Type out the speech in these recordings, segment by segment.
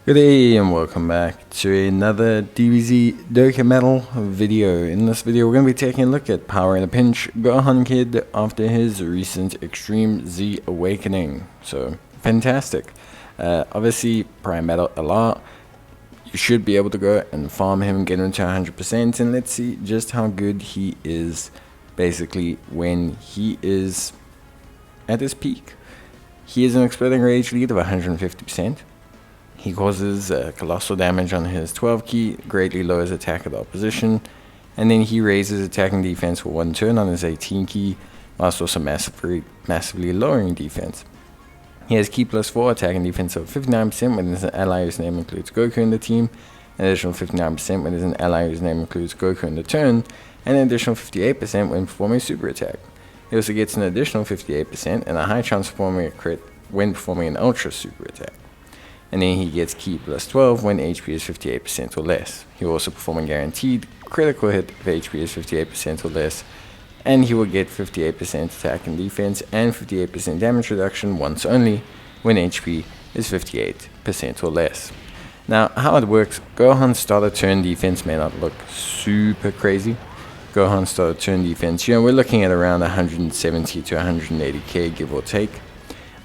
Good day and welcome back to another DBZ Dokkan Battle video. In this video we're going to be taking a look at Power in a Pinch Gohan Kid after his recent Extreme Z Awakening. So, fantastic. Obviously, Prime Battle a lot. You should be able to go and farm him, get him to 100%, and let's see just how good he is basically when he is at his peak. He is an Exploding Rage lead of 150%. He causes colossal damage on his 12 key, greatly lowers attack of the opposition, and then he raises attacking defense for 1 turn on his 18 key, whilst also massively lowering defense. He has key plus 4, attacking defense of 59% when there's an ally whose name includes Goku in the team, an additional 59% when there's an ally whose name includes Goku in the turn, and an additional 58% when performing a super attack. He also gets an additional 58% and a high chance of performing a crit when performing an ultra super attack. And then he gets key plus 12 when HP is 58% or less. He will also perform a guaranteed critical hit if HP is 58% or less, and he will get 58% attack and defense and 58% damage reduction once only when HP is 58% or less. Now, how it works, Gohan's starter turn defense may not look super crazy. Gohan's starter turn defense, we're looking at around 170 to 180k give or take.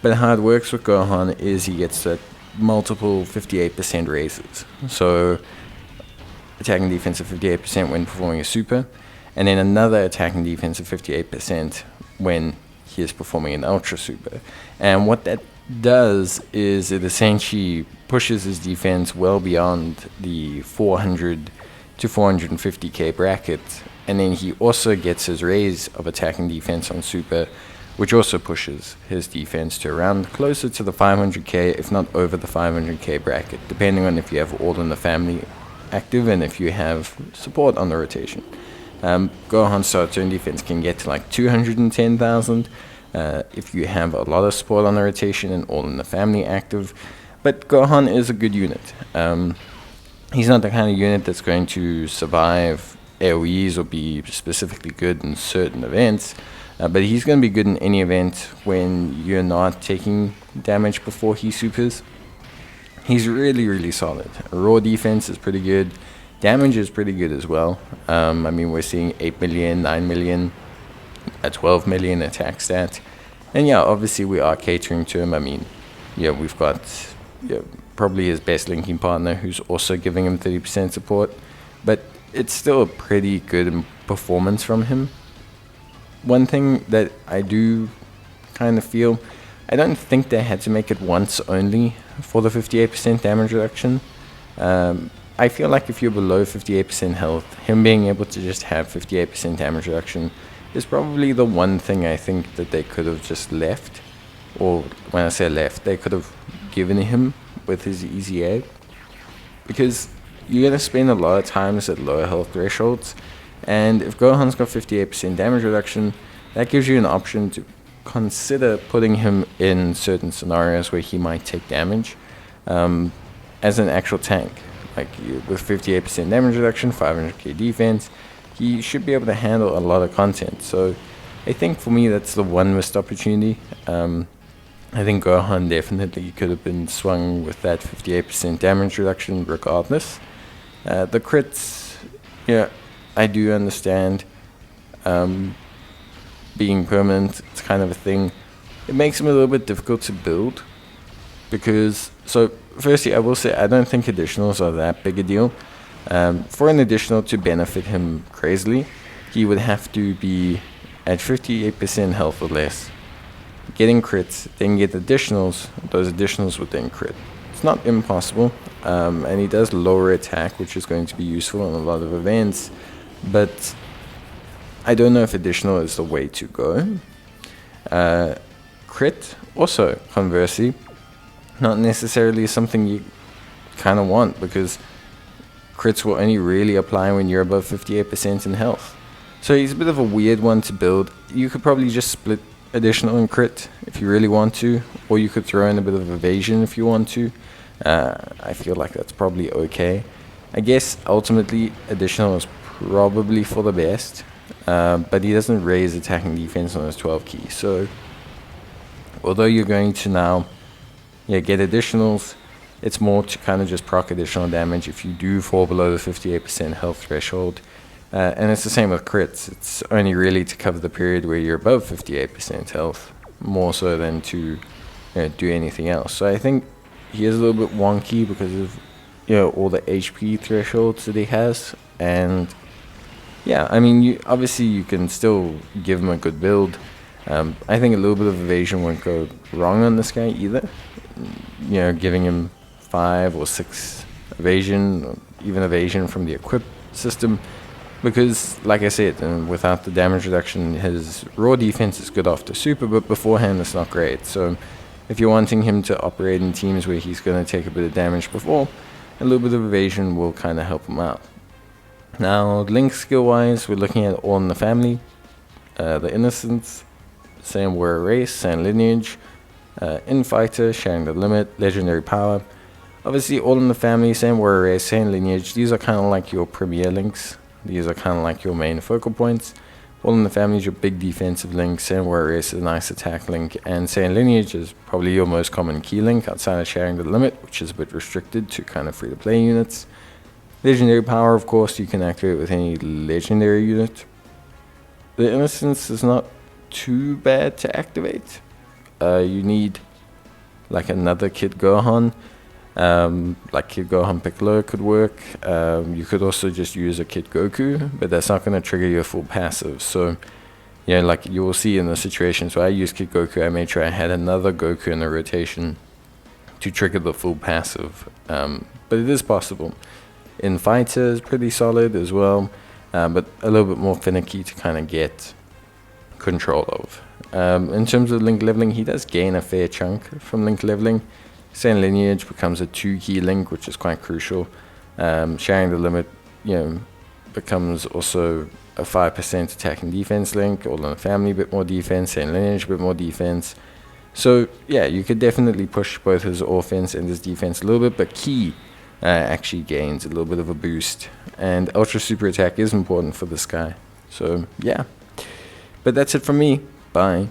But how it works with Gohan is he gets that multiple 58% raises. So attacking defense of 58% when performing a super, and then another attacking defense of 58% when he is performing an ultra super. And what that does is it essentially pushes his defense well beyond the 400 to 450k bracket, and then he also gets his raise of attacking defense on super, which also pushes his defense to around closer to the 500k, if not over the 500k bracket, depending on if you have All in the Family active and if you have support on the rotation. Gohan's starter turn defense can get to like 210,000 if you have a lot of support on the rotation and All in the Family active, but Gohan is a good unit. He's not the kind of unit that's going to survive AoEs or be specifically good in certain events. But he's going to be good in any event when you're not taking damage before he supers. He's really solid. Raw defense is pretty good. Damage is pretty good as well. I mean, we're seeing 8 million, 9 million, a 12 million attack stat. And yeah, obviously we are catering to him. I mean, yeah, we've got probably his best linking partner who's also giving him 30% support. But it's still a pretty good performance from him. One thing that I do kind of feel, I don't think they had to make it once only for the 58% damage reduction. I feel like if you're below 58% health, him being able to just have 58% damage reduction is probably the one thing I think that they could have just left. Or when I say left, they could have given him with his easy A. Because you're going to spend a lot of times at lower health thresholds. And if Gohan's got 58% damage reduction, that gives you an option to consider putting him in certain scenarios where he might take damage as an actual tank. Like with 58% damage reduction, 500k defense, he should be able to handle a lot of content. So I think for me that's the one missed opportunity. I think Gohan definitely could have been swung with that 58% damage reduction regardless. The crits, I do understand being permanent, it's kind of a thing. It makes him a little bit difficult to build because, so firstly I will say I don't think additionals are that big a deal. For an additional to benefit him crazily, he would have to be at 58% health or less, getting crits, then get additionals, those additionals would then crit. It's not impossible, and he does lower attack, which is going to be useful in a lot of events. But I don't know if additional is the way to go. Crit, also, conversely, not necessarily something you kind of want, because crits will only really apply when you're above 58% in health. So he's a bit of a weird one to build. You could probably just split additional and crit if you really want to, or you could throw in a bit of evasion if you want to. I feel like that's probably okay. I guess ultimately additional is probably for the best, but he doesn't raise attacking defense on his 12 key. So although you're going to now get additionals, It's more to kind of just proc additional damage if you do fall below the 58% health threshold. And it's the same with crits. It's only really to cover the period where you're above 58% health, more so than to do anything else. So I think he is a little bit wonky because of all the HP thresholds that he has. And yeah, I mean, obviously you can still give him a good build. I think a little bit of evasion won't go wrong on this guy either. Giving him 5 or 6 evasion, or even evasion from the equip system, because like I said, without the damage reduction, his raw defense is good after super, but beforehand it's not great. So if you're wanting him to operate in teams where he's going to take a bit of damage before, a little bit of evasion will kind of help him out. Now, Link skill wise, we're looking at All in the Family, the Innocence, Same Warrior Race, Sand Lineage, Infighter, Sharing the Limit, Legendary Power. Obviously, All in the Family, Same Warrior Race, Sand Lineage, these are kind of like your premier links. These are kind of like your main focal points. All in the Family is your big defensive link, Sand Warrior Race is a nice attack link, and Sand Lineage is probably your most common key link outside of Sharing the Limit, which is a bit restricted to kind of free-to-play units. Legendary Power, of course, you can activate with any legendary unit. The Innocence is not too bad to activate. You need like another Kid Gohan. Like Kid Gohan Piccolo could work. You could also just use a Kid Goku, but that's not going to trigger your full passive. So, like you will see in the situations where I use Kid Goku, I made sure I had another Goku in the rotation to trigger the full passive. But it is possible. Infighter is pretty solid as well, but a little bit more finicky to kind of get control of. In terms of link leveling, he does gain a fair chunk from link leveling. Sand Lineage becomes a 2-key link, which is quite crucial. Sharing the Limit, becomes also a 5% attack and defense link. All in the Family, a bit more defense. Sand Lineage, a bit more defense. So yeah, you could definitely push both his offense and his defense a little bit, but Key actually gains a little bit of a boost. And Ultra Super Attack is important for this guy. So yeah. But that's it from me. Bye.